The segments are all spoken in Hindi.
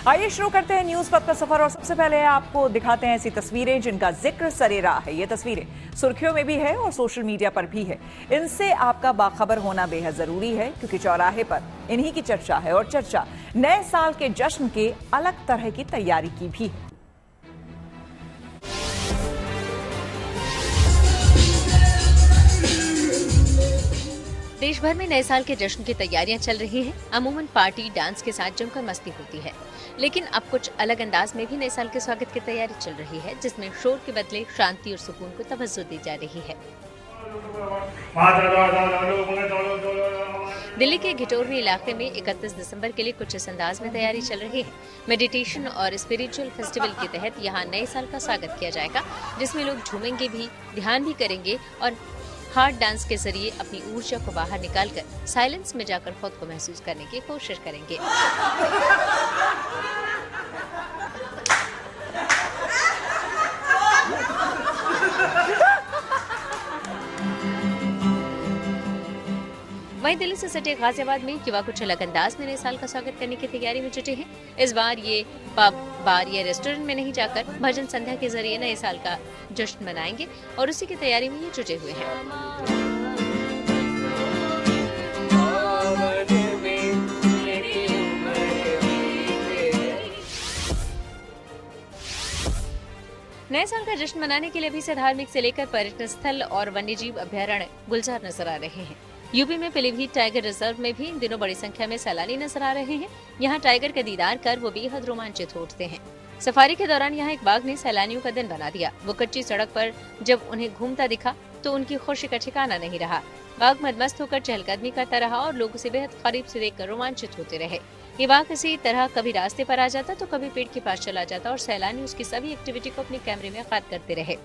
आइए शुरू करते हैं न्यूज पब का सफर और सबसे पहले आपको दिखाते हैं ऐसी तस्वीरें जिनका जिक्र सरेरा है। ये तस्वीरें सुर्खियों में भी है और सोशल मीडिया पर भी है। इनसे आपका बाखबर होना बेहद जरूरी है क्योंकि चौराहे पर इन्हीं की चर्चा है और चर्चा नए साल के जश्न के अलग तरह की तैयारी की भी है। देश भर में नए साल के जश्न की तैयारियां चल रही हैं। अमूमन पार्टी डांस के साथ जमकर मस्ती होती है, लेकिन अब कुछ अलग अंदाज में भी नए साल के स्वागत की तैयारी चल रही है, जिसमें शोर के बदले शांति और सुकून को तवज्जो दी जा रही है। दिल्ली के घिटोरनी इलाके में 31 दिसंबर के लिए कुछ इस अंदाज में तैयारी चल रही है। मेडिटेशन और स्पिरिचुअल फेस्टिवल के तहत यहाँ नए साल का स्वागत किया जाएगा, जिसमें लोग झूमेंगे भी, ध्यान भी करेंगे और हार्ड डांस के जरिए अपनी ऊर्जा को बाहर निकालकर साइलेंस में जाकर खुद को महसूस करने की कोशिश करेंगे। वहीं दिल्ली से सटे गाजियाबाद में युवा कुछ अलग अंदाज में नए साल का स्वागत करने की तैयारी में जुटे हैं। इस बार ये पब, बार या रेस्टोरेंट में नहीं जाकर भजन संध्या के जरिए नए साल का जश्न मनाएंगे और उसी की तैयारी में ये जुटे हुए हैं। नए साल का जश्न मनाने के लिए अभी से धार्मिक से लेकर पर्यटन स्थल और वन्यजीव अभ्यारण्य गुलजार नजर आ रहे हैं। यूपी में पीलीभीत टाइगर रिजर्व में भी इन दिनों बड़ी संख्या में सैलानी नजर आ रहे हैं। यहाँ टाइगर का दीदार कर वो बेहद रोमांचित हो उठते हैं। सफारी के दौरान यहाँ एक बाघ ने सैलानियों का दिन बना दिया। वो कच्ची सड़क पर जब उन्हें घूमता दिखा तो उनकी खुशी का ठिकाना नहीं रहा। बाघ मदमस्त होकर चहलकदमी करता रहा और लोग उसे बेहद करीब से देखकर रोमांचित होते रहे। ये बाघ इसी तरह कभी रास्ते पर आ जाता तो कभी पेड़ के पास चला जाता और सैलानी उसकी सभी एक्टिविटी को अपने कैमरे में कैद करते रहे।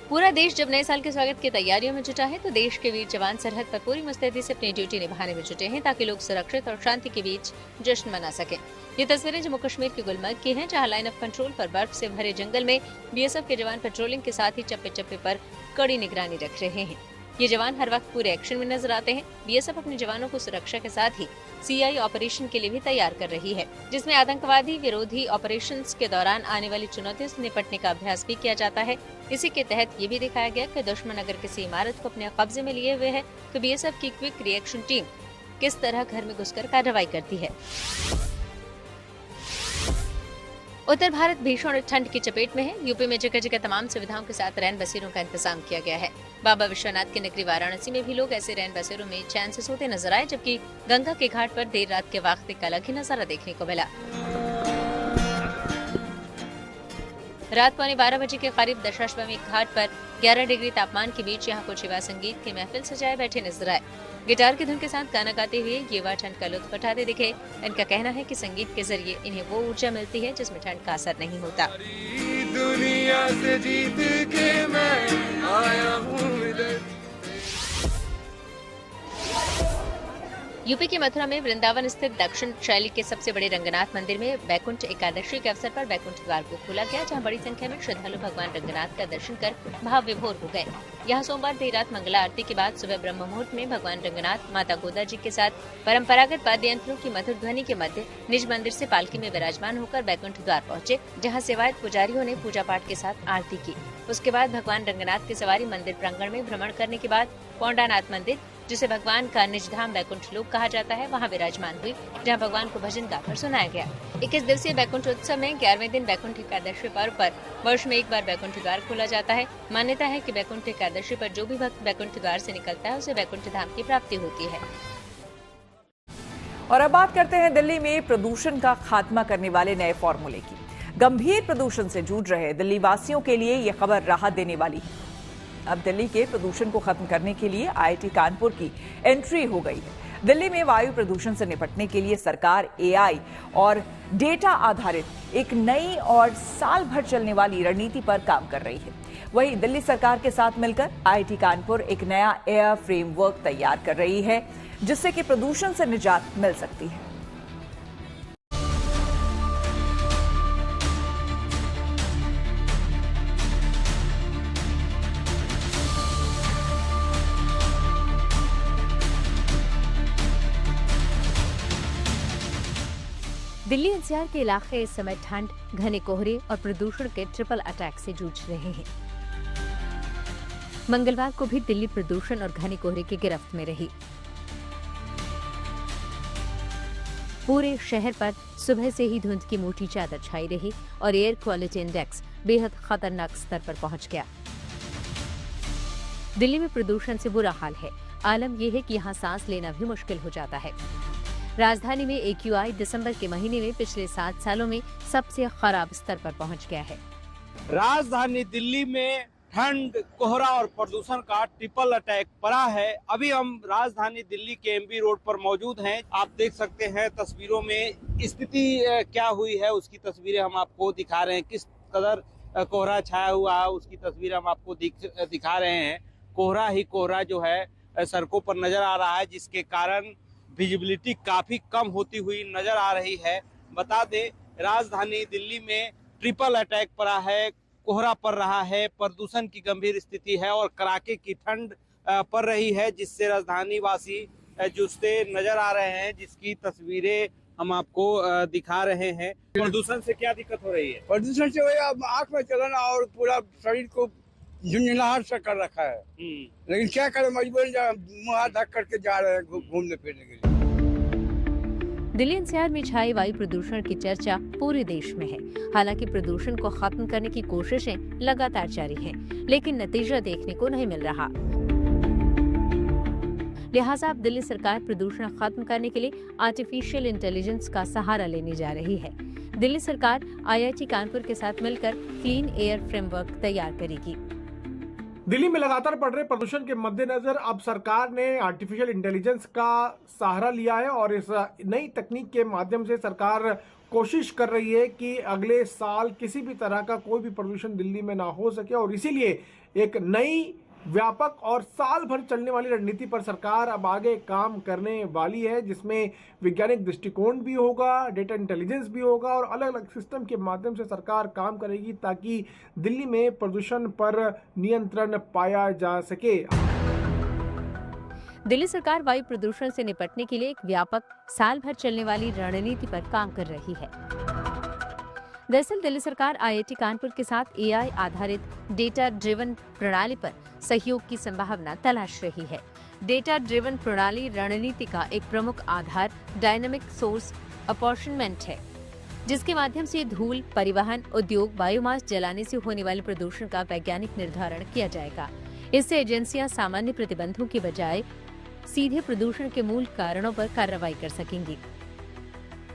पूरा देश जब नए साल के स्वागत की तैयारियों में जुटा है तो देश के वीर जवान सरहद पर पूरी मुस्तैदी से अपनी ड्यूटी निभाने में जुटे हैं ताकि लोग सुरक्षित और शांति के बीच जश्न मना सकें। ये तस्वीरें जम्मू कश्मीर के गुलमर्ग की हैं, जहां लाइन ऑफ कंट्रोल पर बर्फ से भरे जंगल में बीएसएफ के जवान पेट्रोलिंग के साथ ही चप्पे चप्पे पर कड़ी निगरानी रख रहे हैं। ये जवान हर वक्त पूरे एक्शन में नजर आते हैं। बीएसएफ अपने जवानों को सुरक्षा के साथ ही सीआई ऑपरेशन के लिए भी तैयार कर रही है, जिसमें आतंकवादी विरोधी ऑपरेशंस के दौरान आने वाली चुनौतियों से निपटने का अभ्यास भी किया जाता है। इसी के तहत ये भी दिखाया गया कि दुश्मन अगर किसी इमारत को अपने कब्जे में लिए हुए है तो बीएसएफ की क्विक रिएक्शन टीम किस तरह घर में घुसकर कार्रवाई करती है। उत्तर भारत भीषण ठंड की चपेट में है। यूपी में जगह जगह तमाम सुविधाओं के साथ रैन बसेरों का इंतजाम किया गया है। बाबा विश्वनाथ की नगरी वाराणसी में भी लोग ऐसे रैन बसेरों में चैन से सोते नजर आए, जबकि गंगा के घाट पर देर रात के वक्त एक अलग ही नजारा देखने को मिला। रात 12:15 बजे के करीब दशाश्वमेध घाट पर 11 डिग्री तापमान के बीच यहाँ कुछ युवा संगीत की महफिल सजाए बैठे नजर आए। गिटार की धुन के साथ गाना गाते हुए ये युवा ठंड का लुत्फ उठाते दिखे। इनका कहना है कि संगीत के जरिए इन्हें वो ऊर्जा मिलती है जिसमें ठंड का असर नहीं होता। दुनिया से जीत के मैं आया हूं। यूपी के मथुरा में वृंदावन स्थित दक्षिण शैली के सबसे बड़े रंगनाथ मंदिर में बैकुंठ एकादशी के अवसर पर बैकुंठ द्वार को खोला गया, जहां बड़ी संख्या में श्रद्धालु भगवान रंगनाथ का दर्शन कर भाव विभोर हो गए। यहां सोमवार देर रात मंगला आरती के बाद सुबह ब्रह्म मुहूर्त में भगवान रंगनाथ माता गोदा जी के साथ परंपरागत वाद्य यंत्रों की मधुर ध्वनि के मध्य निज मंदिर से पालकी में विराजमान होकर बैकुंठ द्वार पहुंचे, जहाँ सेवायत पुजारियों ने पूजा पाठ के साथ आरती की। उसके बाद भगवान रंगनाथ की सवारी मंदिर प्रांगण में भ्रमण करने के बाद पौंडानाथ मंदिर, जिसे भगवान का निज धाम बैकुंठ लोक कहा जाता है, वहां विराजमान हुई, जहां भगवान को भजन गाकर सुनाया गया। 21 दिवसीय बैकुंठ उत्सव में 11वें दिन बैकुंठ एकादशी पर्व पर वर्ष में एक बार बैकुंठ द्वार खोला जाता है। मान्यता है कि बैकुंठ एकादशी पर जो भी भक्त बैकुंठ द्वार से निकलता है उसे बैकुंठ धाम की प्राप्ति होती है। और अब बात करते हैं दिल्ली में प्रदूषण का खात्मा करने वाले नए फॉर्मूले की। गंभीर प्रदूषण से जूझ रहे दिल्ली वासियों के लिए ये खबर राहत देने वाली है। अब दिल्ली के प्रदूषण को खत्म करने के लिए आईआईटी कानपुर की एंट्री हो गई है। दिल्ली में वायु प्रदूषण से निपटने के लिए सरकार एआई और डेटा आधारित एक नई और साल भर चलने वाली रणनीति पर काम कर रही है। वहीं दिल्ली सरकार के साथ मिलकर आईआईटी कानपुर एक नया एयर फ्रेमवर्क तैयार कर रही है, जिससे कि प्रदूषण से निजात मिल सकती है। दिल्ली एनसीआर के इलाके इस समय ठंड, घने कोहरे और प्रदूषण के ट्रिपल अटैक से जूझ रहे हैं। मंगलवार को भी दिल्ली प्रदूषण और घने कोहरे की गिरफ्त में रही। पूरे शहर पर सुबह से ही धुंध की मोटी चादर छाई रही और एयर क्वालिटी इंडेक्स बेहद खतरनाक स्तर पर पहुंच गया। दिल्ली में प्रदूषण से बुरा हाल है। आलम यह है कि यहाँ सांस लेना भी मुश्किल हो जाता है। राजधानी में AQI दिसंबर के महीने में पिछले 7 सालों में सबसे खराब स्तर पर पहुंच गया है। राजधानी दिल्ली में ठंड, कोहरा और प्रदूषण का ट्रिपल अटैक पड़ा है। अभी हम राजधानी दिल्ली के MB रोड पर मौजूद हैं। आप देख सकते हैं तस्वीरों में स्थिति क्या हुई है, उसकी तस्वीरें हम आपको दिखा रहे हैं। किस कदर कोहरा छाया हुआ है उसकी तस्वीर हम आपको दिखा रहे हैं। कोहरा ही कोहरा जो है सड़कों पर नजर आ रहा है, जिसके कारण विजिबिलिटी काफी कम होती हुई नजर आ रही है। बता दें, राजधानी दिल्ली में ट्रिपल अटैक पड़ा है, कोहरा पड़ रहा है, प्रदूषण की गंभीर स्थिति है और कड़ाके की ठंड पड़ रही है, जिससे राजधानी वासी जूझते नजर आ रहे हैं, जिसकी तस्वीरें हम आपको दिखा रहे हैं। प्रदूषण से क्या दिक्कत हो रही है? प्रदूषण से वही आँख में चलना और पूरा शरीर को झुंझुनाहट से कर रखा है। लेकिन क्या करें, मजबूर मुँह हाथ ढक करके जा रहे हैं घूमने फिरने के लिए। दिल्ली एनसीआर में छाए वायु प्रदूषण की चर्चा पूरे देश में है। हालांकि प्रदूषण को खत्म करने की कोशिशें लगातार जारी हैं, लेकिन नतीजा देखने को नहीं मिल रहा। लिहाजा अब दिल्ली सरकार प्रदूषण खत्म करने के लिए आर्टिफिशियल इंटेलिजेंस का सहारा लेने जा रही है। दिल्ली सरकार IIT कानपुर के साथ मिलकर क्लीन एयर फ्रेमवर्क तैयार करेगी। दिल्ली में लगातार बढ़ रहे प्रदूषण के मद्देनजर अब सरकार ने आर्टिफिशियल इंटेलिजेंस का सहारा लिया है और इस नई तकनीक के माध्यम से सरकार कोशिश कर रही है कि अगले साल किसी भी तरह का कोई भी प्रदूषण दिल्ली में ना हो सके। और इसीलिए एक नई व्यापक और साल भर चलने वाली रणनीति पर सरकार अब आगे काम करने वाली है, जिसमें वैज्ञानिक दृष्टिकोण भी होगा, डेटा इंटेलिजेंस भी होगा और अलग अलग सिस्टम के माध्यम से सरकार काम करेगी ताकि दिल्ली में प्रदूषण पर नियंत्रण पाया जा सके। दिल्ली सरकार वायु प्रदूषण से निपटने के लिए एक व्यापक साल भर चलने वाली रणनीति पर काम कर रही है। दरअसल दिल्ली सरकार IIT कानपुर के साथ AI आधारित डेटा ड्रिवन प्रणाली पर सहयोग की संभावना तलाश रही है। डेटा ड्रिवन प्रणाली रणनीति का एक प्रमुख आधार डायनामिक सोर्स अपॉर्शनमेंट है, जिसके माध्यम से धूल, परिवहन, उद्योग, बायोमास जलाने से होने वाले प्रदूषण का वैज्ञानिक निर्धारण किया जाएगा। इससे एजेंसियां सामान्य प्रतिबंधों की बजाय सीधे प्रदूषण के मूल कारणों पर कार्रवाई कर सकेंगी।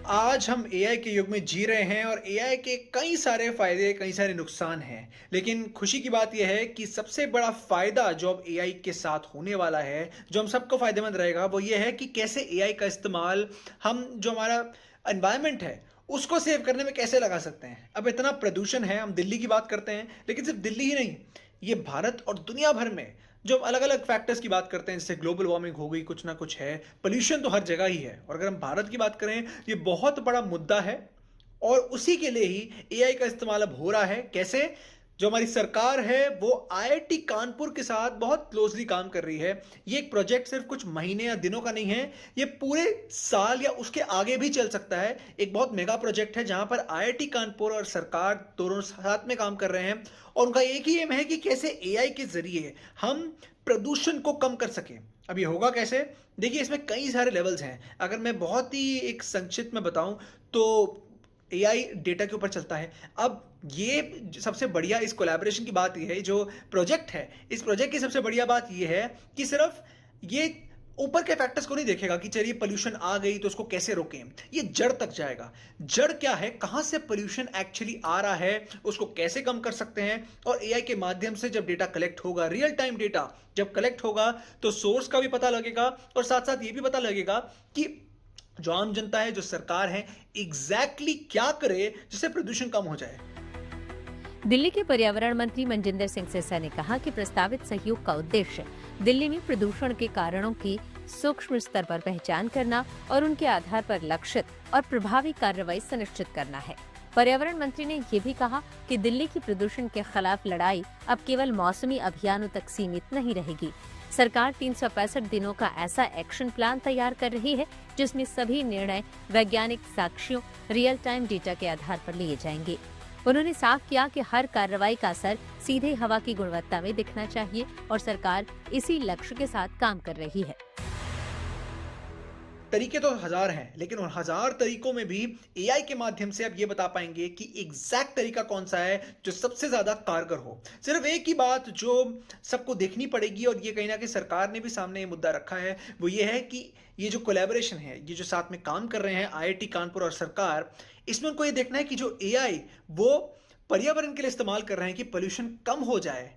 आज हम AI के युग में जी रहे हैं और AI के कई सारे फायदे, कई सारे नुकसान हैं, लेकिन खुशी की बात यह है कि सबसे बड़ा फायदा जो अब AI के साथ होने वाला है, जो हम सबको फायदेमंद रहेगा, वो ये है कि कैसे AI का इस्तेमाल हम जो हमारा एनवायरनमेंट है उसको सेव करने में कैसे लगा सकते हैं। अब इतना प्रदूषण है, हम दिल्ली की बात करते हैं, लेकिन सिर्फ दिल्ली ही नहीं, ये भारत और दुनिया भर में जो अलग अलग फैक्टर्स की बात करते हैं, जैसे ग्लोबल वार्मिंग हो गई, कुछ ना कुछ है, पोल्यूशन तो हर जगह ही है। और अगर हम भारत की बात करें, ये बहुत बड़ा मुद्दा है और उसी के लिए ही AI का इस्तेमाल अब हो रहा है। कैसे? जो हमारी सरकार है वो IIT कानपुर के साथ बहुत क्लोजली काम कर रही है। ये एक प्रोजेक्ट सिर्फ कुछ महीने या दिनों का नहीं है, ये पूरे साल या उसके आगे भी चल सकता है। एक बहुत मेगा प्रोजेक्ट है जहां पर IIT कानपुर और सरकार दोनों साथ में काम कर रहे हैं और उनका एक ही एम है कि कैसे AI के जरिए हम प्रदूषण को कम कर सकें। अब ये होगा कैसे? देखिए, इसमें कई सारे लेवल्स हैं। अगर मैं बहुत ही एक संक्षिप्त में बताऊं तो AI डेटा के ऊपर चलता है। अब ये सबसे बढ़िया इस कोलैबोरेशन की बात ये है, जो प्रोजेक्ट है, इस प्रोजेक्ट की सबसे बढ़िया बात ये है कि सिर्फ ये ऊपर के फैक्टर्स को नहीं देखेगा कि चलिए पोल्यूशन आ गई तो उसको कैसे रोकें, ये जड़ तक जाएगा। जड़ क्या है, कहां से पोल्यूशन एक्चुअली आ रहा है, उसको कैसे कम कर सकते हैं। और AI के माध्यम से जब डेटा कलेक्ट होगा, रियल टाइम डेटा जब कलेक्ट होगा, तो सोर्स का भी पता लगेगा और साथ साथ ये भी पता लगेगा कि जो आम जनता है, जो सरकार है, एग्जैक्टली क्या करे जिससे प्रदूषण कम हो जाए। दिल्ली के पर्यावरण मंत्री मनजिंदर सिंह सिरसा ने कहा कि प्रस्तावित सहयोग का उद्देश्य दिल्ली में प्रदूषण के कारणों की सूक्ष्म स्तर पर पहचान करना और उनके आधार पर लक्षित और प्रभावी कार्रवाई सुनिश्चित करना है। पर्यावरण मंत्री ने ये भी कहा कि दिल्ली की प्रदूषण के खिलाफ लड़ाई अब केवल मौसमी अभियानों तक सीमित नहीं रहेगी। सरकार 365 दिनों का ऐसा एक्शन प्लान तैयार कर रही है जिसमें सभी निर्णय वैज्ञानिक साक्ष्यों, रियल टाइम डेटा के आधार पर लिए जाएंगे। उन्होंने साफ किया कि हर कार्रवाई का असर सीधे हवा की गुणवत्ता में दिखना चाहिए और सरकार इसी लक्ष्य के साथ काम कर रही है। तरीके तो हजार हैं, लेकिन उन हजार तरीकों में भी एआई के माध्यम से आप ये बता पाएंगे कि एग्जैक्ट तरीका कौन सा है जो सबसे ज्यादा कारगर हो। सिर्फ एक ही बात जो सबको देखनी पड़ेगी, और ये कहीं ना कहीं सरकार ने भी सामने ये मुद्दा रखा है, वो ये है कि ये जो कोलैबोरेशन है, ये जो साथ में काम कर रहे हैं आईआईटी कानपुर और सरकार, इसमें उनको ये देखना है कि जो एआई वो पर्यावरण के लिए इस्तेमाल कर रहे हैं कि पोल्यूशन कम हो जाए,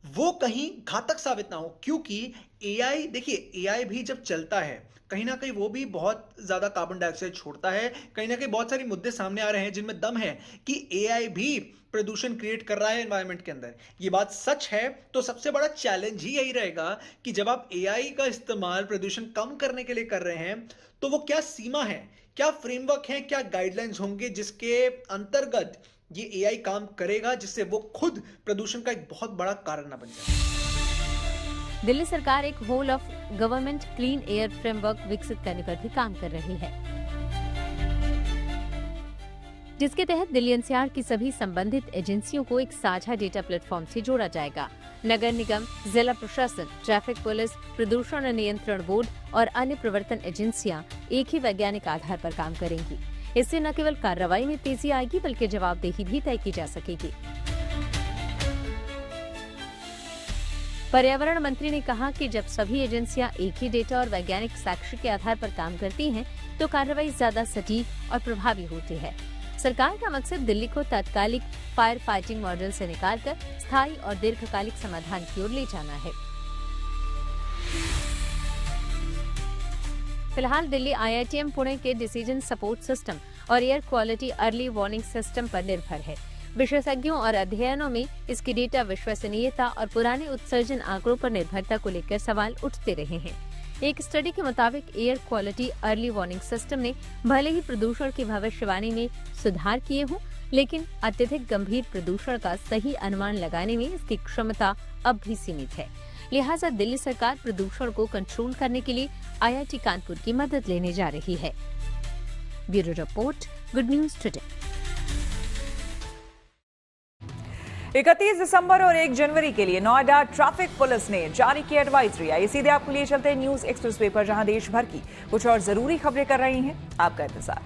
वो कहीं घातक साबित ना हो। क्योंकि एआई, देखिए एआई भी जब चलता है कहीं ना कहीं वो भी बहुत ज्यादा कार्बन डाइऑक्साइड छोड़ता है। कहीं ना कहीं बहुत सारे मुद्दे सामने आ रहे हैं जिनमें दम है कि एआई भी प्रदूषण क्रिएट कर रहा है एनवायरनमेंट के अंदर। ये बात सच है, तो सबसे बड़ा चैलेंज ही यही रहेगा कि जब आप एआई का इस्तेमाल प्रदूषण कम करने के लिए कर रहे हैं तो वो क्या सीमा है, क्या फ्रेमवर्क है, क्या गाइडलाइंस होंगे जिसके अंतर्गत ये एआई काम करेगा, जिससे वो खुद प्रदूषण का एक बहुत बड़ा कारण न बन जाए। दिल्ली सरकार एक whole of government clean air framework विकसित करने पर भी काम कर रही है, जिसके तहत दिल्ली एनसीआर की सभी संबंधित एजेंसियों को एक साझा डेटा प्लेटफॉर्म से जोड़ा जाएगा। नगर निगम, जिला प्रशासन, ट्रैफिक पुलिस, प्रदूषण नियंत्रण बोर्ड और अन्य प्रवर्तन एजेंसियां एक ही वैज्ञानिक आधार पर काम करेंगी। इससे न केवल कार्रवाई में तेजी आएगी बल्कि जवाबदेही भी तय की जा सकेगी। पर्यावरण मंत्री ने कहा कि जब सभी एजेंसियां एक ही डेटा और वैज्ञानिक साक्ष्य के आधार पर काम करती हैं, तो कार्रवाई ज्यादा सटीक और प्रभावी होती है। सरकार का मकसद दिल्ली को तात्कालिक फायर फाइटिंग मॉडल से निकालकर स्थायी और दीर्घकालिक समाधान की ओर ले जाना है। फिलहाल दिल्ली आईआईटीएम पुणे के डिसीजन सपोर्ट सिस्टम और air quality early warning system पर निर्भर है। विशेषज्ञों और अध्ययनों में इसकी डेटा विश्वसनीयता और पुराने उत्सर्जन आंकड़ों पर निर्भरता को लेकर सवाल उठते रहे हैं। एक स्टडी के मुताबिक air quality early warning system ने भले ही प्रदूषण की भविष्यवाणी में सुधार किए हों, लेकिन अत्यधिक गंभीर प्रदूषण का सही अनुमान लगाने में इसकी क्षमता अब भी सीमित है। लिहाजा दिल्ली सरकार प्रदूषण को कंट्रोल करने के लिए आईआईटी कानपुर की मदद लेने जा रही है। Bureau report, good news today. 31 दिसंबर और 1 जनवरी के लिए नोएडा ट्रैफिक पुलिस ने जारी की एडवाइजरी। आइए सीधे आपको लिए चलते हैं न्यूज एक्सप्रेस वे पर, जहां देश भर की कुछ और जरूरी खबरें कर रही हैं आपका इंतजार।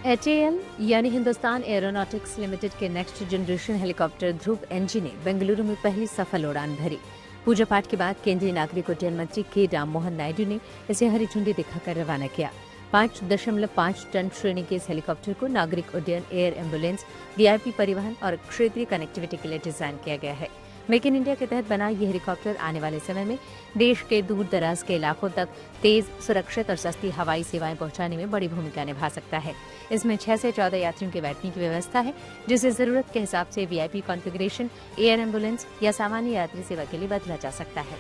HAL यानी हिंदुस्तान एरोनॉटिक्स लिमिटेड के नेक्स्ट जनरेशन हेलीकॉप्टर ध्रुव NG ने बेंगलुरु में पहली सफल उड़ान भरी। पूजा पाठ के बाद केंद्रीय नागरिक उड्डयन मंत्री के राममोहन नायडू ने इसे हरी झंडी दिखाकर रवाना किया। 5.5 टन श्रेणी के इस हेलीकॉप्टर को नागरिक उड्डयन, एयर एम्बुलेंस, VIP परिवहन और क्षेत्रीय कनेक्टिविटी के लिए डिजाइन किया गया है। मेक इन इंडिया के तहत बना ये हेलीकॉप्टर आने वाले समय में देश के दूर दराज के इलाकों तक तेज, सुरक्षित और सस्ती हवाई सेवाएं पहुंचाने में बड़ी भूमिका निभा सकता है। इसमें 6 से 14 यात्रियों के बैठने की व्यवस्था है, जिसे जरूरत के हिसाब से VIP कॉन्फ़िगरेशन, एयर एम्बुलेंस या सामान्य यात्री सेवा के लिए बदला जा सकता है।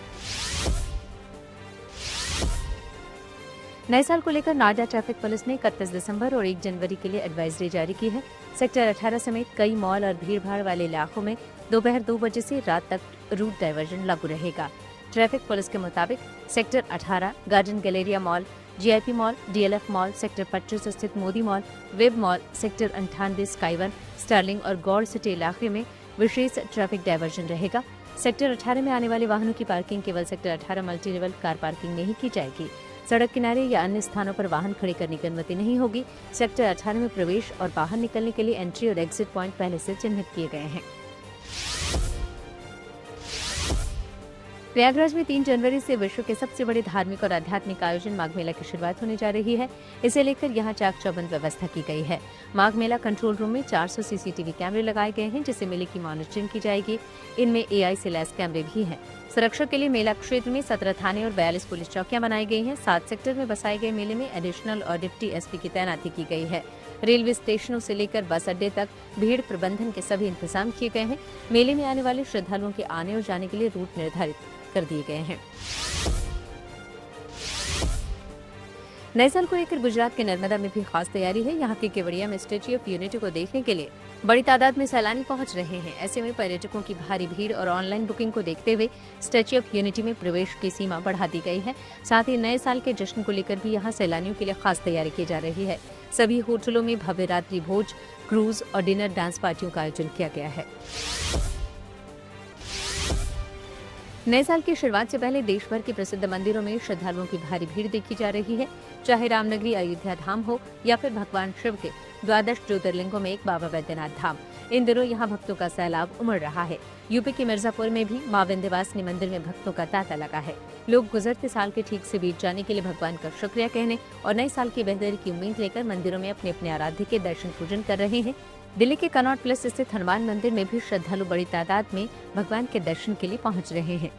नए साल को लेकर नोएडा ट्रैफिक पुलिस ने 31 दिसंबर और 1 जनवरी के लिए एडवाइजरी जारी की है। सेक्टर 18 समेत कई मॉल और भीड़भाड़ वाले इलाकों में दोपहर 2 बजे से रात तक रूट डायवर्जन लागू रहेगा। ट्रैफिक पुलिस के मुताबिक sector 18, Garden Galleria mall, GIP mall, DLF mall, sector 25 स्थित Modi mall, web mall, sector 98 Skyone, Starling और गौड़ सिटी इलाके में विशेष ट्रैफिक डायवर्जन रहेगा। सेक्टर 18 में आने वाले वाहनों की पार्किंग केवल sector 18 multi level car parking में ही की जाएगी। सड़क किनारे या अन्य स्थानों पर वाहन खड़े करने की अनुमति नहीं होगी। सेक्टर 18 में प्रवेश और बाहर निकलने के लिए एंट्री और एग्जिट पॉइंट पहले से चिन्हित किए गए हैं। प्रयागराज में 3 जनवरी से विश्व के सबसे बड़े धार्मिक और आध्यात्मिक आयोजन माघ मेला की शुरुआत होने जा रही है। इसे लेकर यहां चाक चौबंद व्यवस्था की गई है। माघ मेला कंट्रोल रूम में 400 CCTV कैमरे लगाए गए हैं, जिससे मेले की मॉनिटरिंग की जाएगी। इनमें AI से लैस कैमरे भी हैं। सुरक्षा के लिए मेला क्षेत्र में 17 थाने और 42 पुलिस चौकियां बनाई गई हैं। 7 सेक्टर में बसाए गए मेले में एडिशनल और डिप्टी SP की तैनाती की गई है। रेलवे स्टेशनों से लेकर बस अड्डे तक भीड़ प्रबंधन के सभी इंतजाम किए गए हैं। मेले में आने वाले श्रद्धालुओं के आने और जाने के लिए रूट निर्धारित कर दिए गए हैं। नए साल को लेकर गुजरात के नर्मदा में भी खास तैयारी है। यहाँ के केवड़िया में स्टैच्यू ऑफ यूनिटी को देखने के लिए बड़ी तादाद में सैलानी पहुंच रहे हैं। ऐसे में पर्यटकों की भारी भीड़ और ऑनलाइन बुकिंग को देखते हुए स्टैच्यू ऑफ यूनिटी में प्रवेश की सीमा बढ़ा दी गई है। साथ ही नए साल के जश्न को लेकर भी यहाँ सैलानियों के लिए खास तैयारी की जा रही है। सभी होटलों में भव्य रात्रि भोज, क्रूज और डिनर डांस पार्टियों का आयोजन किया गया है। नए साल की शुरुआत से पहले देश भर के प्रसिद्ध मंदिरों में श्रद्धालुओं की भारी भीड़ देखी जा रही है। चाहे रामनगरी अयोध्या धाम हो या फिर भगवान शिव के 12 ज्योतिर्लिंगों में एक बाबा बैद्यनाथ धाम, इन दिनों यहाँ भक्तों का सैलाब उमड़ रहा है। यूपी के मिर्जापुर में भी मां विंध्यवासिनी मंदिर में भक्तों का तांता लगा है। लोग गुजरते साल के ठीक से बीत जाने के लिए भगवान का शुक्रिया कहने और नए साल की बेहतरी की उम्मीद लेकर मंदिरों में अपने अपने आराध्य के दर्शन पूजन कर रहे हैं। दिल्ली के कनॉट प्लेस स्थित हनुमान मंदिर में भी श्रद्धालु बड़ी तादाद में भगवान के दर्शन के लिए पहुंच रहे हैं।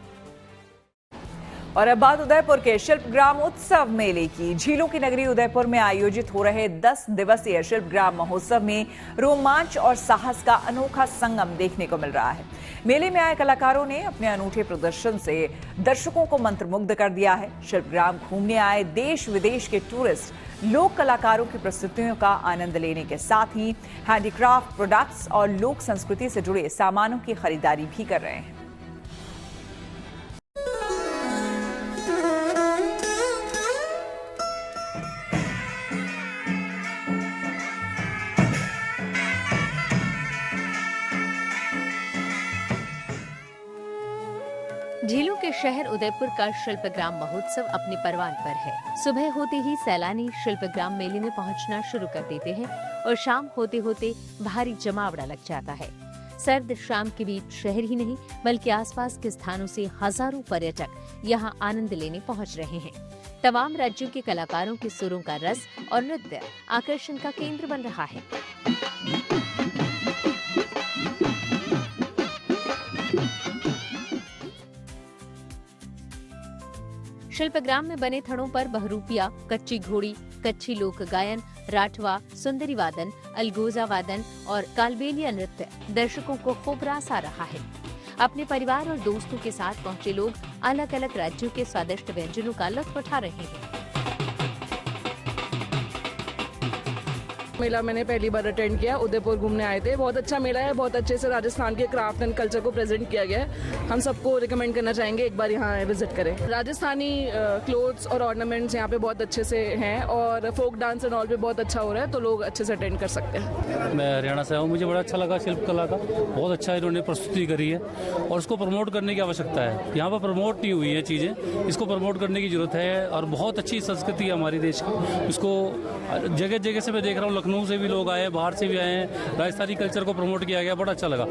और अब बात उदयपुर के शिल्पग्राम उत्सव मेले की। झीलों की नगरी उदयपुर में आयोजित हो रहे 10 दिवसीय शिल्पग्राम महोत्सव में रोमांच और साहस का अनोखा संगम देखने को मिल रहा है। मेले में आए कलाकारों ने अपने अनूठे प्रदर्शन से दर्शकों को मंत्रमुग्ध कर दिया है। शिल्पग्राम घूमने आए देश विदेश के टूरिस्ट लोक कलाकारों की प्रस्तुतियों का आनंद लेने के साथ ही हैंडीक्राफ्ट प्रोडक्ट्स और लोक संस्कृति से जुड़े सामानों की खरीदारी भी कर रहे हैं। झीलों के शहर उदयपुर का शिल्पग्राम महोत्सव अपने परवान पर है। सुबह होते ही सैलानी शिल्पग्राम मेले में पहुंचना शुरू कर देते हैं और शाम होते होते भारी जमावड़ा लग जाता है। सर्द शाम के बीच शहर ही नहीं बल्कि आसपास के स्थानों से हजारों पर्यटक यहां आनंद लेने पहुंच रहे हैं। तमाम राज्यों के कलाकारों के सुरों का रस और नृत्य आकर्षण का केंद्र बन रहा है। शिल्पग्राम में बने थड़ों पर बहरूपिया, कच्ची घोड़ी, कच्ची लोक गायन, राठवा, सुंदरी वादन, अलगोजा वादन और कालबेलिया नृत्य दर्शकों को खूब रास आ रहा है। अपने परिवार और दोस्तों के साथ पहुंचे लोग अलग अलग राज्यों के स्वादिष्ट व्यंजनों का लुत्फ उठा रहे हैं। मेला मैंने पहली बार अटेंड किया। उदयपुर घूमने आए थे। बहुत अच्छा मेला है। बहुत अच्छे से राजस्थान के क्राफ्ट एंड कल्चर को प्रेजेंट किया गया है। हम सबको रिकमेंड करना चाहेंगे एक बार यहाँ विजिट करें। राजस्थानी क्लोथ्स और ऑर्नामेंट्स यहाँ पे बहुत अच्छे से हैं और फोक डांस एंड ऑल पे बहुत अच्छा हो रहा है, तो लोग अच्छे से अटेंड कर सकते हैं। मैं हरियाणा से हूँ। मुझे बड़ा अच्छा लगा शिल्प कला का। बहुत अच्छा इन्होंने प्रस्तुति करी है और उसको प्रमोट करने की आवश्यकता है। यहाँ पर प्रमोट नहीं हुई है चीज़ें, इसको प्रमोट करने की जरूरत है। और बहुत अच्छी संस्कृति है हमारी देश की। इसको जगह जगह से मैं देख रहा हूँ, लखनऊ से भी लोग आए, बाहर से भी आए हैं। राजस्थानी कल्चर को प्रमोट किया गया, बड़ा अच्छा लगा।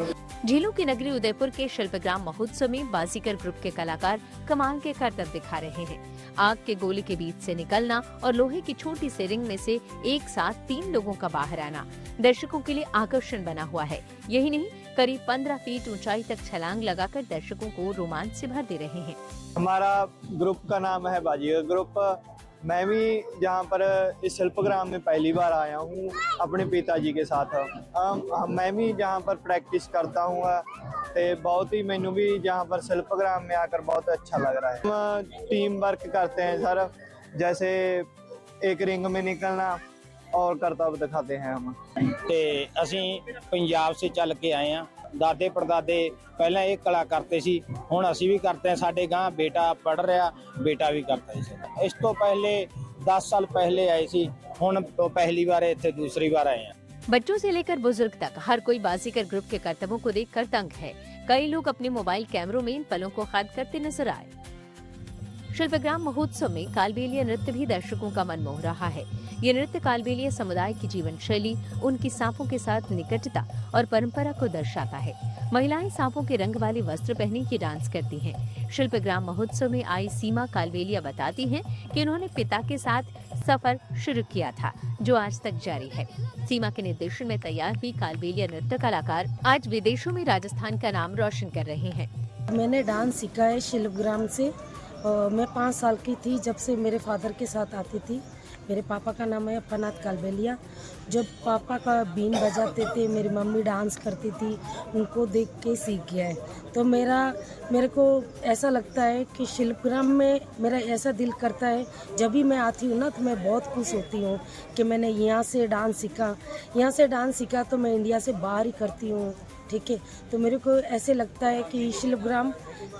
झीलों की नगरी उदयपुर के शिल्पग्राम महोत्सव में बाजीगर ग्रुप के कलाकार कमाल के करतब दिखा रहे हैं। आग के गोले के बीच से निकलना और लोहे की छोटी सी रिंग में से एक साथ 3 लोगों का बाहर आना दर्शकों के लिए आकर्षण बना हुआ है। यही नहीं, करीब 15 फीट ऊंचाई तक छलांग लगाकर दर्शकों को रोमांच से भर दे रहे हैं। हमारा ग्रुप का नाम है बाजीगर ग्रुप। मैं भी यहाँ पर इस शिल्पग्राम में पहली बार आया हूँ अपने पिताजी के साथ। मैं भी यहाँ पर प्रैक्टिस करता हूँ। बहुत ही मैनू भी यहाँ पर शिल्पग्राम में आकर बहुत अच्छा लग रहा है। हम टीम वर्क करते हैं सर, जैसे एक रिंग में निकलना और करतब दिखाते हैं हम। ਅਸੀਂ पंजाब से चल के आए हैं। दादे परदादे पहले एक कला करते सी, हुण असी भी करते हैं। साडे गांव बेटा पढ़ रहा, बेटा भी करता है। इस तो पहले 10 साल पहले आए सी, हुण तो पहली बार इत्थे दूसरी बार आए हैं। बच्चों से लेकर बुजुर्ग तक हर कोई बाजीगर ग्रुप के करतबों को देखकर दंग है। कई लोग अपने मोबाइल कैमरों में इन पलों को कैद करते नजर आए। शिल्पग्राम महोत्सव में कालबेलिया नृत्य भी दर्शकों का मन मोह रहा है। ये नृत्य कालबेलिया समुदाय की जीवन शैली, उनकी सांपों के साथ निकटता और परंपरा को दर्शाता है। महिलाएं सांपों के रंग वाले वस्त्र पहने ये डांस करती हैं। शिल्पग्राम महोत्सव में आई सीमा कालबेलिया बताती हैं कि उन्होंने पिता के साथ सफर शुरू किया था, जो आज तक जारी है। सीमा के निर्देशन में तैयार हुई कालबेलिया नृत्य कलाकार आज विदेशों में राजस्थान का नाम रोशन कर रहे हैं। मैंने डांस सीखा है शिल्पग्राम से। मैं 5 साल की थी जब से मेरे फादर के साथ आती थी। मेरे पापा का नाम है अपनाथ कालबेलिया। जब पापा का बीन बजाते थे, मेरी मम्मी डांस करती थी, उनको देख के सीख गया है। तो मेरे को ऐसा लगता है कि शिल्पग्राम में मेरा ऐसा दिल करता है, जब भी मैं आती हूँ ना तो मैं बहुत खुश होती हूँ कि मैंने यहाँ से डांस सीखा तो मैं इंडिया से बाहर ही करती हूँ। ठीक है, तो मेरे को ऐसे लगता है कि शिल्पग्राम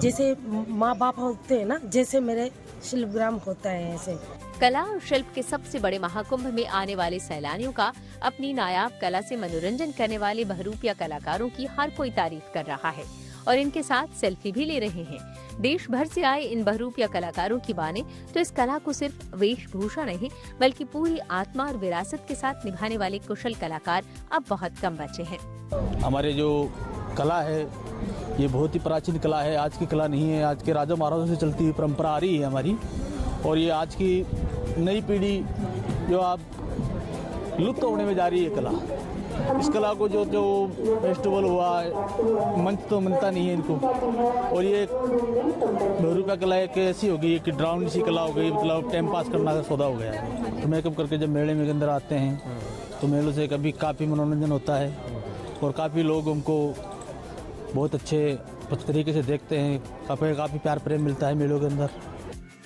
जैसे माँ बाप होते हैं ना, जैसे मेरे शिल्पग्राम होता है ऐसे। कला और शिल्प के सबसे बड़े महाकुंभ में आने वाले सैलानियों का अपनी नायाब कला से मनोरंजन करने वाले बहरूपिया कलाकारों की हर कोई तारीफ कर रहा है और इनके साथ सेल्फी भी ले रहे हैं। देश भर से आए इन बहरूपिया कलाकारों की माने तो इस कला को सिर्फ वेशभूषा नहीं बल्कि पूरी आत्मा और विरासत के साथ निभाने वाले कुशल कलाकार अब बहुत कम बचे हैं। हमारे जो कला है ये बहुत ही प्राचीन कला है, आज की कला नहीं है। आज के राजा महाराजों से चलती हुई परंपरा आ रही है हमारी, और ये आज की नई पीढ़ी जो आप लुप्त होने में जा रही है कला। इस कला को जो फेस्टिवल हुआ, मंच तो मिलता नहीं है इनको। और ये बहरूपिया कला एक ऐसी हो गई कि ड्राउंड सी कला हो गई, मतलब टाइम पास करना का सौदा हो गया है। तो मेकअप करके जब मेले में अंदर आते हैं तो मेलों से कभी काफ़ी मनोरंजन होता है और काफ़ी लोग उनको बहुत अच्छे तरीके से देखते हैं। काफ़ी प्यार प्रेम मिलता है मेलों के अंदर।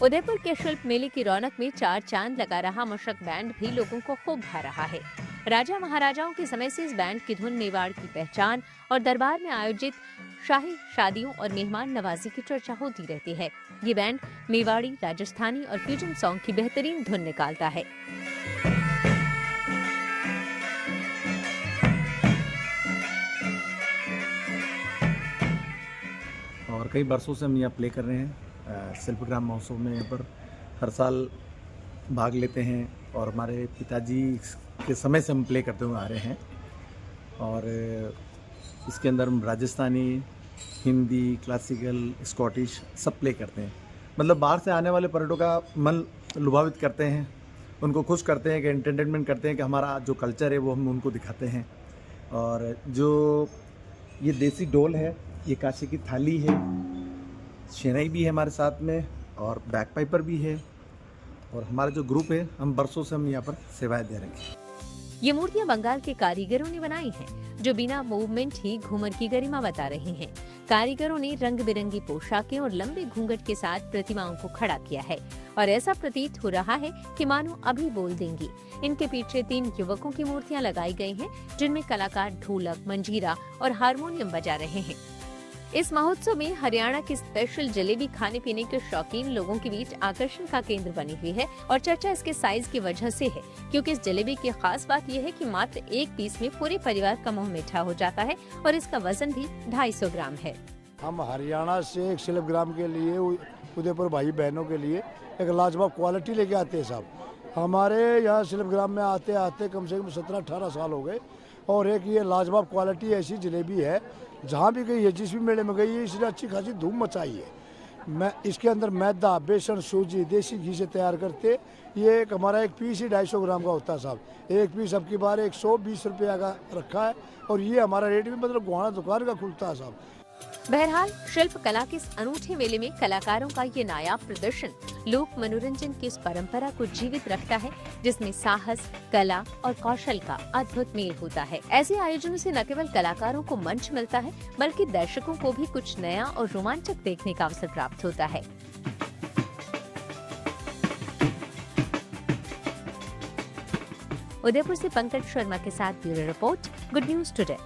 उदयपुर के शिल्प मेले की रौनक में चार चांद लगा रहा मशक बैंड भी लोगों को खूब भा रहा है। राजा महाराजाओं के समय से इस बैंड की धुन मेवाड़ की पहचान और दरबार में आयोजित शाही शादियों और मेहमान नवाजी की चर्चा होती रहती है। ये बैंड मेवाड़ी, राजस्थानी और फ्यूजन सॉन्ग की बेहतरीन धुन निकालता है। और कई वर्षों से हम यहाँ प्ले कर रहे हैं शिल्पग्राम महोत्सव में। यहाँ पर हर साल भाग लेते हैं और हमारे पिताजी के समय से हम प्ले करते हुए आ रहे हैं। और इसके अंदर हम राजस्थानी, हिंदी, क्लासिकल, स्कॉटिश सब प्ले करते हैं। मतलब बाहर से आने वाले पर्यटकों का मन लुभावित करते हैं, उनको खुश करते हैं कि एंटरटेनमेंट करते हैं कि हमारा जो कल्चर है वो हम उनको दिखाते हैं। और जो ये देसी ढोल है, ये कांसे की थाली है, शहनाई भी है हमारे साथ में और बैक पाइपर भी है। और हमारा जो ग्रुप है, हम बरसों से हम यहाँ पर सेवाएं दे रहे हैं। ये मूर्तियां बंगाल के कारीगरों ने बनाई हैं, जो बिना मूवमेंट ही घूमर की गरिमा बता रही हैं। कारीगरों ने रंग बिरंगी पोशाकें और लंबे घूंघट के साथ प्रतिमाओं को खड़ा किया है और ऐसा प्रतीत हो रहा है कि मानो अभी बोल देंगी। इनके पीछे 3 युवकों की मूर्तियां लगाई गई हैं, जिनमें कलाकार ढोलक, मंजीरा और हारमोनियम बजा रहे हैं। इस महोत्सव में हरियाणा की स्पेशल जलेबी खाने पीने के शौकीन लोगों के बीच आकर्षण का केंद्र बनी हुई है और चर्चा इसके साइज की वजह से है, क्योंकि इस जलेबी की खास बात यह है कि मात्र 1 पीस में पूरे परिवार का मुंह मीठा हो जाता है और इसका वजन भी 250 ग्राम है। हम हरियाणा से एक शिल्पग्राम के लिए, उदयपुर भाई बहनों के लिए एक लाजवाब क्वालिटी लेके आते हैं साहब। हमारे यहाँ शिल्पग्राम में आते आते कम से कम 17-18 साल हो गए और एक ये लाजवाब क्वालिटी ऐसी जलेबी है, जहाँ भी गई है, जिस भी मेले में गई है, इसने अच्छी खासी धूम मचाई है। मैं इसके अंदर मैदा, बेसन, सूजी, देसी घी से तैयार करते। ये एक हमारा एक पीस ही 250 ग्राम का होता है साहब। एक पीस अब की बार 120 रुपया का रखा है और ये हमारा रेट भी मतलब गुहाना दुकान का खुलता है साहब। बहरहाल शिल्प कला के इस अनूठे मेले में कलाकारों का ये नायाब प्रदर्शन लोक मनोरंजन की उस परंपरा को जीवित रखता है, जिसमें साहस, कला और कौशल का अद्भुत मेल होता है। ऐसे आयोजनों से न केवल कलाकारों को मंच मिलता है, बल्कि दर्शकों को भी कुछ नया और रोमांचक देखने का अवसर प्राप्त होता है। उदयपुर से पंकज शर्मा के साथ bureau report, good news today.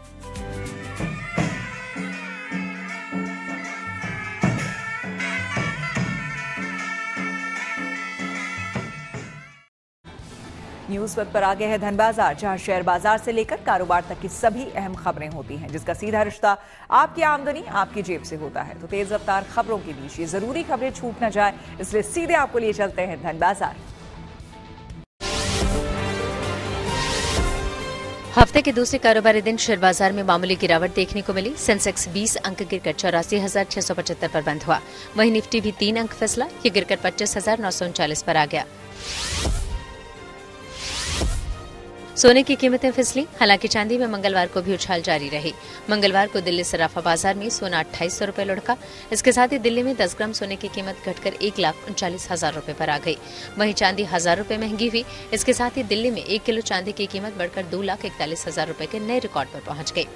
News वक्त पर आ गए हैं धन बाजार, जहां शेयर बाजार से लेकर कारोबार तक की सभी अहम खबरें होती हैं, जिसका सीधा रिश्ता आपकी आमदनी, आपकी जेब से होता है। तो तेज रफ्तार खबरों के बीच ये जरूरी खबरें छूट न जाए, इसलिए सीधे आपको लिए चलते हैं धन बाजार। हफ्ते के दूसरे कारोबारी दिन शेयर बाजार में मामूली गिरावट देखने को मिली। सेंसेक्स 20 अंक गिरकर 84,675 पर बंद हुआ। वहीं निफ्टी भी 3 अंक फिसला, ये गिरकर 25,939 पर आ गया। सोने की कीमतें फिसली, हालांकि चांदी में मंगलवार को भी उछाल जारी रही। मंगलवार को दिल्ली सराफा बाजार में सोना 2800 रुपए लुढ़का। इसके साथ ही दिल्ली में 10 ग्राम सोने की कीमत घटकर 1,39,000 रुपए पर आ गई। वहीं चांदी 1000 रुपए महंगी हुई। इसके साथ ही दिल्ली में 1 किलो चांदी की कीमत बढ़कर 2,41,000 रुपए के नए रिकॉर्ड पर पहुंच गई।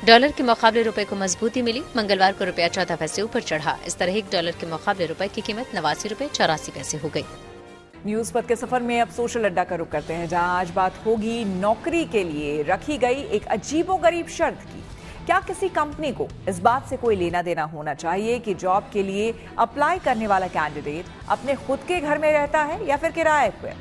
डॉलर के मुकाबले रुपए को मजबूती मिली। मंगलवार को रुपया 14 पैसे ऊपर चढ़ा। इस तरह $1 के मुकाबले रुपए की कीमत 89 रुपए 84 पैसे हो गई। न्यूज पथ के सफर में अब सोशल अड्डा का रुख करते हैं, जहां आज बात होगी नौकरी के लिए रखी गई एक अजीबोगरीब शर्त की। क्या किसी कंपनी को इस बात से कोई लेना देना होना चाहिए कि जॉब के लिए अप्लाई करने वाला कैंडिडेट अपने खुद के घर में रहता है या फिर किराए पर?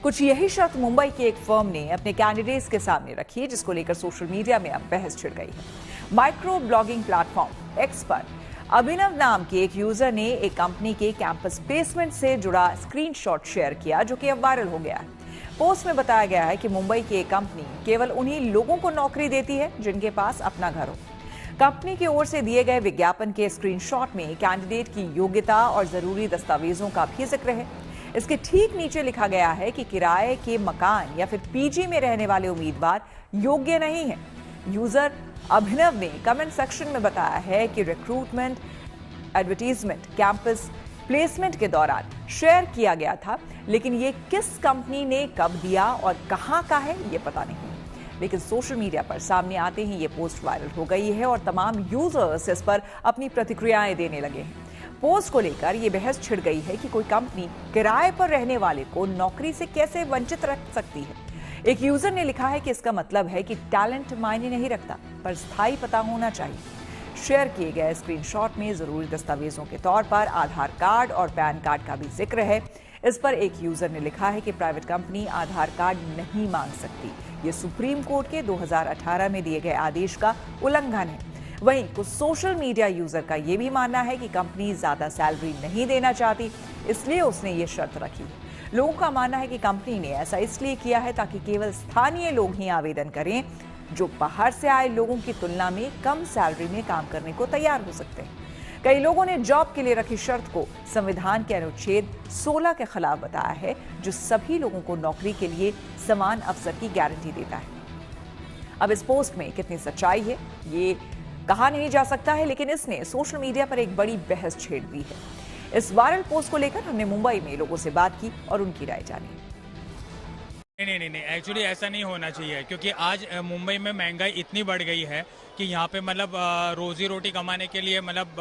कुछ यही शर्त मुंबई की एक फर्म ने अपने कैंडिडेट्स के सामने रखी है, जिसको लेकर सोशल मीडिया में अब बहस छिड़ गई है। माइक्रो ब्लॉगिंग प्लेटफॉर्म एक्स पर अभिनव नाम के एक यूजर ने एक कंपनी के कैंपस प्लेसमेंट से जुड़ा स्क्रीनशॉट शेयर किया, जो कि अब वायरल हो गया है। पोस्ट में बताया गया है कि मुंबई की एक कंपनी केवल उन्हीं लोगों को नौकरी देती है जिनके पास अपना घर हो। कंपनी की ओर से दिए गए विज्ञापन के स्क्रीनशॉट में कैंडिडेट की योग्यता और जरूरी दस्तावेजों का भी जिक्र है। इसके ठीक नीचे लिखा गया है कि किराए के मकान या फिर पीजी में रहने वाले उम्मीदवार योग्य नहीं है। यूजर अभिनव ने कमेंट सेक्शन में बताया है कि रिक्रूटमेंट एडवर्टीजमेंट कैंपस प्लेसमेंट के दौरान शेयर किया गया था, लेकिन ये किस कंपनी ने कब दिया और कहां का है ये पता नहीं। लेकिन सोशल मीडिया पर सामने आते ही ये पोस्ट वायरल हो गई है और तमाम यूजर्स इस पर अपनी प्रतिक्रियाएं देने लगे हैं। पोस्ट को लेकर ये बहस छिड़ गई है कि कोई कंपनी किराए पर रहने वाले को नौकरी से कैसे वंचित रख सकती है। एक यूजर ने लिखा है कि इसका मतलब है कि टैलेंट मायने नहीं रखता, पर स्थायी पता होना चाहिए। शेयर किए गए स्क्रीनशॉट में जरूरी दस्तावेजों के तौर पर आधार कार्ड और पैन कार्ड का भी जिक्र है। इस पर एक यूजर ने लिखा है कि प्राइवेट कंपनी आधार कार्ड नहीं मांग सकती। ये सुप्रीम कोर्ट के 2018 में दिए गए आदेश का उल्लंघन है। वहीं कुछ सोशल मीडिया यूजर का यह भी मानना है कि कंपनी ज्यादा सैलरी नहीं देना चाहती, इसलिए उसने ये शर्त रखी। लोगों का मानना है कि कंपनी ने ऐसा इसलिए किया है ताकि केवल स्थानीय लोग ही आवेदन करें, जो बाहर से आए लोगों की तुलना में कम सैलरी में काम करने को तैयार हो सकते हैं। कई लोगों ने जॉब के लिए रखी शर्त को संविधान के अनुच्छेद 16 के खिलाफ बताया है, जो सभी लोगों को नौकरी के लिए समान अवसर की गारंटी देता है। अब इस पोस्ट में कितनी सच्चाई है ये कहा नहीं जा सकता है, लेकिन इसने सोशल मीडिया पर एक बड़ी बहस छेड़ दी है। इस वायरल पोस्ट को लेकर हमने मुंबई में लोगों से बात की और उनकी राय जानी। नहीं, एक्चुअली ऐसा नहीं होना चाहिए, क्योंकि आज मुंबई में महंगाई इतनी बढ़ गई है कि यहाँ पे मतलब रोजी रोटी कमाने के लिए मतलब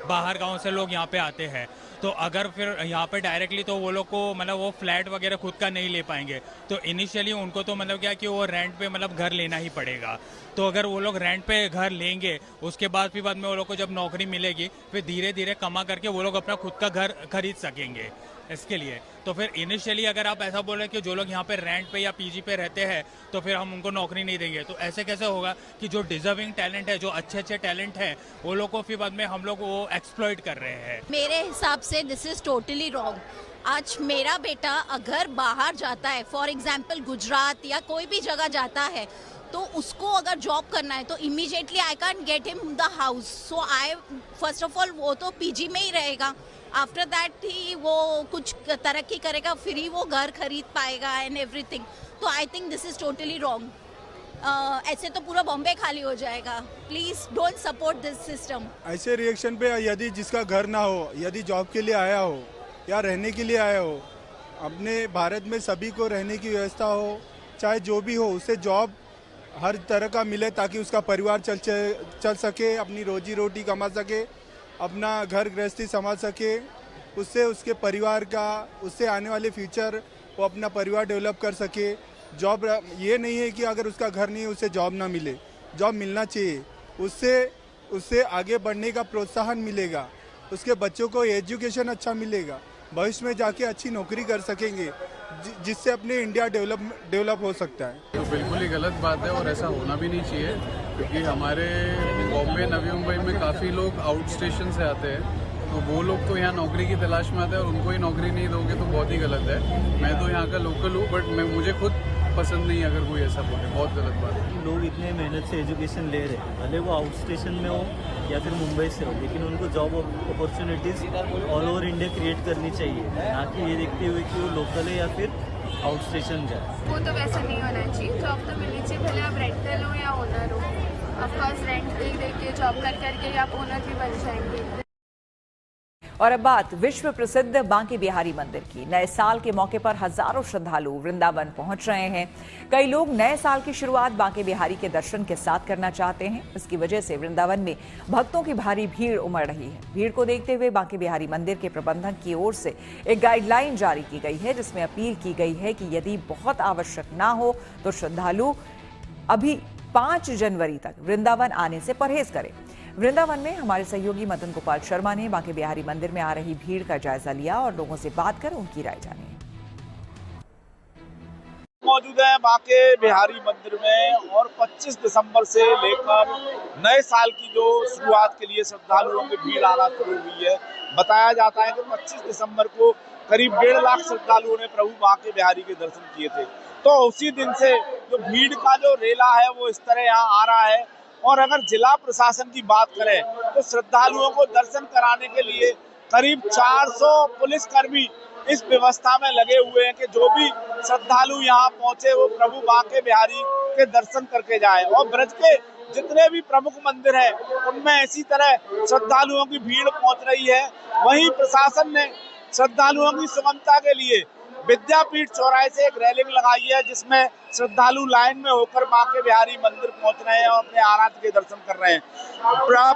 बाहर गांव से लोग यहाँ पे आते हैं। तो अगर फिर यहाँ पे डायरेक्टली तो वो लोग को मतलब वो फ्लैट वगैरह खुद का नहीं ले पाएंगे, तो इनिशियली उनको तो मतलब क्या कि वो रेंट पे मतलब घर लेना ही पड़ेगा। तो अगर वो लोग रेंट पे घर लेंगे, उसके बाद में वो लोग को जब नौकरी मिलेगी, फिर धीरे धीरे कमा करके वो लोग अपना खुद का घर खरीद सकेंगे। इसके लिए तो फिर इनिशियली अगर आप ऐसा बोल रहे हैं कि जो लोग यहाँ पे रेंट पे या पीजी पे रहते हैं तो फिर हम उनको नौकरी नहीं देंगे, तो ऐसे कैसे होगा कि जो डिजर्विंग टैलेंट है, जो अच्छे टैलेंट है, वो लोग को फिर बाद में हम लोग वो एक्सप्लॉइट कर रहे हैं। मेरे हिसाब से दिस इज टोटली रॉन्ग। आज मेरा बेटा अगर बाहर जाता है, फॉर एग्जाम्पल गुजरात या कोई भी जगह जाता है, तो उसको अगर जॉब करना है तो immediately I can get him the house. So I first of all वो तो पीजी में ही रहेगा, आफ्टर दैट ही वो कुछ तरक्की करेगा, फिर ही वो घर खरीद पाएगा एंड एवरीथिंग। तो I think this is totally wrong. ऐसे तो पूरा बॉम्बे खाली हो जाएगा। Please don't support this system. ऐसे रिएक्शन पे यदि जिसका घर ना हो, यदि जॉब के लिए आया हो या रहने के लिए आया हो, अपने भारत में सभी को रहने की व्यवस्था हो, चाहे जो भी हो, उसे जॉब हर तरह का मिले ताकि उसका परिवार चल सके, अपनी रोजी रोटी कमा सके, अपना घर गृहस्थी संभाल सके, उससे उसके परिवार का, उससे आने वाले फ्यूचर वो अपना परिवार डेवलप कर सके। जॉब ये नहीं है कि अगर उसका घर नहीं है उसे जॉब ना मिले, जॉब मिलना चाहिए। उससे आगे बढ़ने का प्रोत्साहन मिलेगा, उसके बच्चों को एजुकेशन अच्छा मिलेगा, भविष्य में जाके अच्छी नौकरी कर सकेंगे, जिससे अपने इंडिया डेवलप हो सकता है। तो बिल्कुल ही गलत बात है और ऐसा होना भी नहीं चाहिए, क्योंकि हमारे बॉम्बे, नवी मुंबई में काफ़ी लोग आउट स्टेशन से आते हैं, तो वो लोग तो यहाँ नौकरी की तलाश में आते हैं और उनको ही नौकरी नहीं दोगे तो बहुत ही गलत है। मैं तो यहाँ का लोकल हूँ, बट मुझे खुद पसंद नहीं अगर कोई ऐसा बोले, बहुत गलत बात है। लोग इतने मेहनत से एजुकेशन ले रहे हैं, भले वो आउट स्टेशन में हो या फिर मुंबई से हो, लेकिन उनको job opportunities all over India create करनी चाहिए, ना कि ये देखते हुए कि वो लोकल है या फिर आउट स्टेशन जाए। वो तो वैसा नहीं होना चाहिए, जॉब तो मिलनी चाहिए, भले आप रेंटल हो या ओनर हो। ऑफकोर्स रेंट दे के जॉब कर करके आप ओनर भी बन जाएंगे। और अब बात विश्व प्रसिद्ध बांके बिहारी मंदिर की। नए साल के मौके पर हजारों श्रद्धालु वृंदावन पहुंच रहे हैं। कई लोग नए साल की शुरुआत बांके बिहारी के दर्शन के साथ करना चाहते हैं। इसकी वजह से वृंदावन में भक्तों की भारी भीड़ उमड़ रही है। भीड़ को देखते हुए बांके बिहारी मंदिर के प्रबंधक की ओर से एक गाइडलाइन जारी की गई है, जिसमें अपील की गई है कि यदि बहुत आवश्यक ना हो तो श्रद्धालु अभी 5 जनवरी तक वृंदावन आने से परहेज करें। वृंदावन में हमारे सहयोगी मदन गोपाल शर्मा ने बांके बिहारी मंदिर में आ रही भीड़ का जायजा लिया और लोगों से बात कर उनकी राय जानी। मौजूद है बांके बिहारी मंदिर में और 25 दिसंबर से लेकर नए साल की जो शुरुआत के लिए श्रद्धालुओं की भीड़ आना शुरू हुई है। बताया जाता है कि 25 दिसंबर को करीब 1.5 लाख श्रद्धालुओं ने प्रभु बांके बिहारी के दर्शन किए थे। तो उसी दिन से जो भीड़ का जो रेला है वो इस तरह यहाँ आ रहा है। और अगर जिला प्रशासन की बात करें तो श्रद्धालुओं को दर्शन कराने के लिए करीब 400 पुलिसकर्मी इस व्यवस्था में लगे हुए हैं कि जो भी श्रद्धालु यहाँ पहुंचे वो प्रभु बांके बिहारी के दर्शन करके जाए। और ब्रज के जितने भी प्रमुख मंदिर हैं उनमें इसी तरह श्रद्धालुओं की भीड़ पहुंच रही है। वहीं प्रशासन ने श्रद्धालुओं की सुगमता के लिए विद्यापीठ चौराहे से एक रेलिंग लगाई है, जिसमें श्रद्धालु लाइन में होकर बांके बिहारी मंदिर पहुंच रहे हैं और अपने आराध्य के दर्शन कर रहे हैं।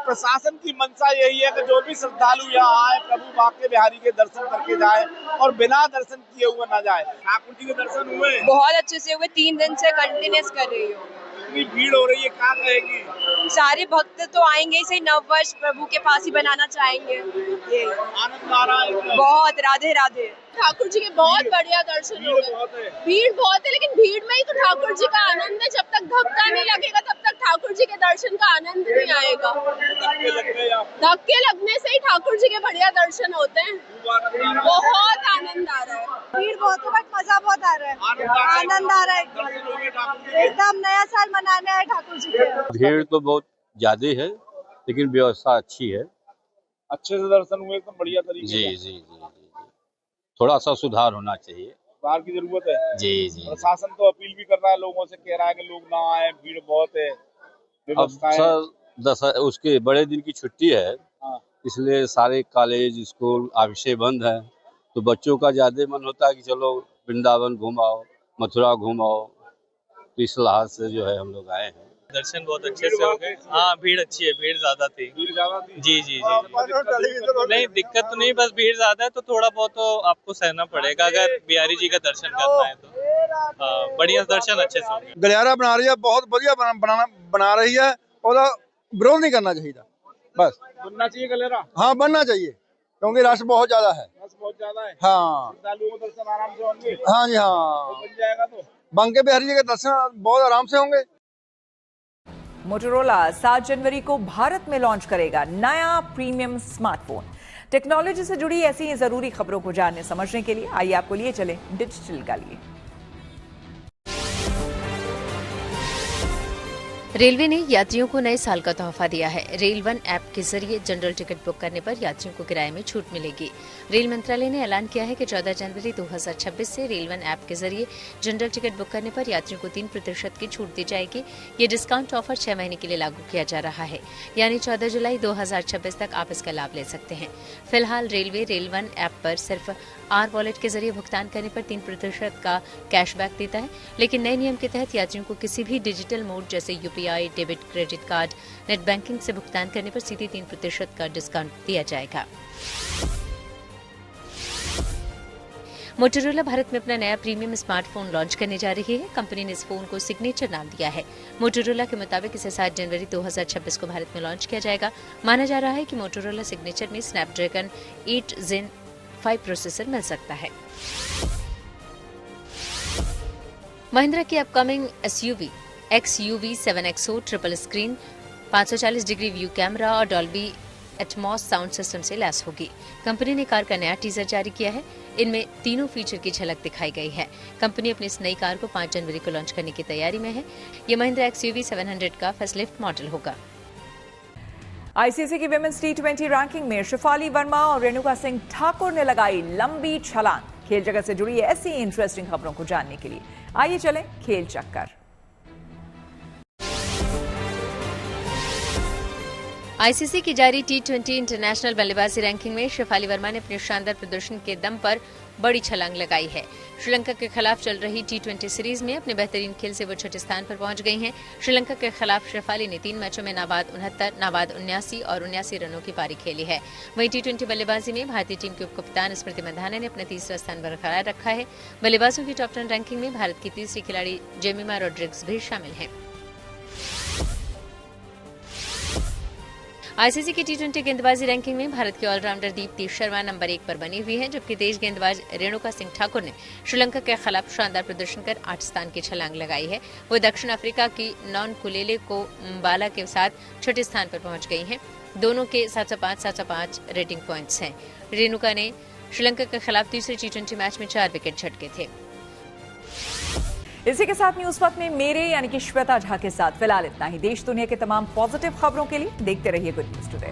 प्रशासन की मंशा यही है कि जो भी श्रद्धालु यहाँ आए प्रभु बांके बिहारी के दर्शन करके जाए और बिना दर्शन किए हुए न जाए। ठाकुर जी के दर्शन हुए? बहुत अच्छे से हुए, 3 दिन से कंटिन्यूस कर रही हूँ। इतनी भीड़ हो रही है, क्या कहेगी? सारे भक्त तो आएंगे ही, नव वर्ष प्रभु के पास ही बनाना चाहेंगे। आनंद आ रहा है बहुत। राधे राधे। ठाकुर जी के बहुत बढ़िया दर्शन हो गए। भीड़ बहुत है, लेकिन भीड़ में ही तो ठाकुर जी का आनंद है। जब तक धक्का नहीं लगेगा तब तक ठाकुर जी के दर्शन का आनंद नहीं आएगा। धक्के लगने से ही ठाकुर जी के बढ़िया दर्शन होते हैं। बहुत आनंद आ रहा है। भीड़ बहुत है बट मजा बहुत आ रहा है। आनंद आ रहा है, एकदम नया साल मनाने आए ठाकुर जी के। भीड़ तो बहुत ज्यादा है, लेकिन व्यवस्था अच्छी है। अच्छे से दर्शन हुए एकदम बढ़िया तरीके से। जी जी जी जी, थोड़ा सा सुधार होना चाहिए, सुधार की जरूरत है। जी जी। प्रशासन तो अपील भी कर रहा है लोगों से, कह रहा है कि लोग ना आए, भीड़ बहुत है। अब सर उसके बड़े दिन की छुट्टी है, इसलिए सारे कॉलेज स्कूल ऑफिसें बंद है, तो बच्चों का ज्यादा मन होता है कि चलो वृंदावन घुमाओ, मथुरा घुमाओ। तो इस लिहाज से जो है हम लोग आए हैं। दर्शन बहुत अच्छे से हो गए। हाँ, भीड़ अच्छी है, भीड़ ज्यादा थी। जी जी जी। नहीं, दिक्कत तो नहीं, बस भीड़ ज्यादा है तो थोड़ा बहुत तो आपको सहना पड़ेगा अगर बिहारी जी का दर्शन करना है तो। बढ़िया दर्शन अच्छे से हो गए। गलियारा बना रही है, बहुत बढ़िया बना रही है और विरोध नहीं करना चाहिए, बस बनना चाहिए गलियारा। हाँ, बनना चाहिए क्योंकि रश बहुत ज्यादा है। रश बहुत ज्यादा है। हाँ, श्रद्धालुओं को दर्शन आराम से होंगे। हाँ जी हाँ, बन जाएगा तो बांके बिहारी जी के दर्शन बहुत आराम से होंगे। मोटोरोला 7 जनवरी को भारत में लॉन्च करेगा नया प्रीमियम स्मार्टफोन। टेक्नोलॉजी से जुड़ी ऐसी जरूरी खबरों को जानने समझने के लिए आइए आपको लिए चले डिजिटल का लिए। रेलवे ने यात्रियों को नए साल का तोहफा दिया है। रेल वन ऐप के जरिए जनरल टिकट बुक करने पर यात्रियों को किराए में छूट मिलेगी। रेल मंत्रालय ने ऐलान किया है कि 14 जनवरी 2026 से रेल वन ऐप के जरिए जनरल टिकट बुक करने पर यात्रियों को 3% की छूट दी जाएगी। ये डिस्काउंट ऑफर 6 महीने के लिए लागू किया जा रहा है, यानी 14 जुलाई 2026 तक आप इसका लाभ ले सकते हैं। फिलहाल रेलवे रेल वन ऐप पर सिर्फ आर वॉलेट के जरिए भुगतान करने पर 3% का कैशबैक देता है, लेकिन नए नियम के तहत यात्रियों को किसी भी डिजिटल मोड जैसे UPI, debit, credit card, net banking से भुगतान करने पर सीधे 3% का डिस्काउंट दिया जाएगा। मोटोरोला भारत में अपना नया प्रीमियम स्मार्टफोन लॉन्च करने जा रही है। कंपनी ने इस फोन को सिग्नेचर नाम दिया है। मोटोरोला के मुताबिक इसे 7 जनवरी 2026 को भारत में लॉन्च किया जाएगा। माना जा रहा है कि मोटोरोला सिग्नेचर में स्नैपड्रैगन 8 Zen 5 प्रोसेसर मिल सकता है। महिंद्रा की upcoming SUV XUV 7XO triple screen, 540 degree view camera और डॉल्बी एटमॉस साउंड सिस्टम से लैस होगी। कंपनी ने कार का नया टीजर जारी किया है। इनमें तीनों फीचर की झलक दिखाई गई है। कंपनी अपनी इस नई कार को 5 जनवरी को लॉन्च करने की तैयारी में है। ये महिंद्रा XUV 700 का फेसलिफ्ट मॉडल होगा। आईसीसी की विमेंस T20 रैंकिंग में शेफाली वर्मा और रेणुका सिंह ठाकुर ने लगाई लंबी छलांग। खेल जगत से जुड़ी ऐसी इंटरेस्टिंग खबरों को जानने के लिए आइए चलें खेल चक्कर। आईसीसी की जारी T20 इंटरनेशनल बल्लेबाजी रैंकिंग में शेफाली वर्मा ने अपने शानदार प्रदर्शन के दम पर बड़ी छलांग लगाई है। श्रीलंका के खिलाफ चल रही T20 सीरीज में अपने बेहतरीन खेल से वो छठे स्थान पर पहुंच गई हैं। श्रीलंका के खिलाफ शेफाली ने 3 मैचों में नाबाद 69, नाबाद 79 और 79 रनों की पारी खेली है। वहीं T20 बल्लेबाजी में भारतीय टीम के उप कप्तान स्मृति मंधाना ने अपना तीसरा स्थान बरकरार रखा है। बल्लेबाजों की टॉप 10 रैंकिंग में भारत की तीसरी खिलाड़ी जेमिमा रॉड्रिग्स भी शामिल हैं। आईसीसी की T20 गेंदबाजी रैंकिंग में भारत के ऑलराउंडर दीप्ति शर्मा नंबर 1 पर बनी हुई है, जबकि तेज गेंदबाज रेणुका सिंह ठाकुर ने श्रीलंका के खिलाफ शानदार प्रदर्शन कर 8 स्थान की छलांग लगाई है। वो दक्षिण अफ्रीका की नॉन कुलेले को म्बाला के साथ छठे स्थान पर पहुंच गई हैं। दोनों के 705 रेटिंग पॉइंट्स हैं। रेणुका ने श्रीलंका के खिलाफ तीसरे T20 मैच में 4 विकेट झटके थे। इसी के साथ न्यूज वक्त में मेरे यानी कि श्वेता झा के साथ फिलहाल इतना ही। देश दुनिया के तमाम पॉजिटिव खबरों के लिए देखते रहिए गुड न्यूज टुडे।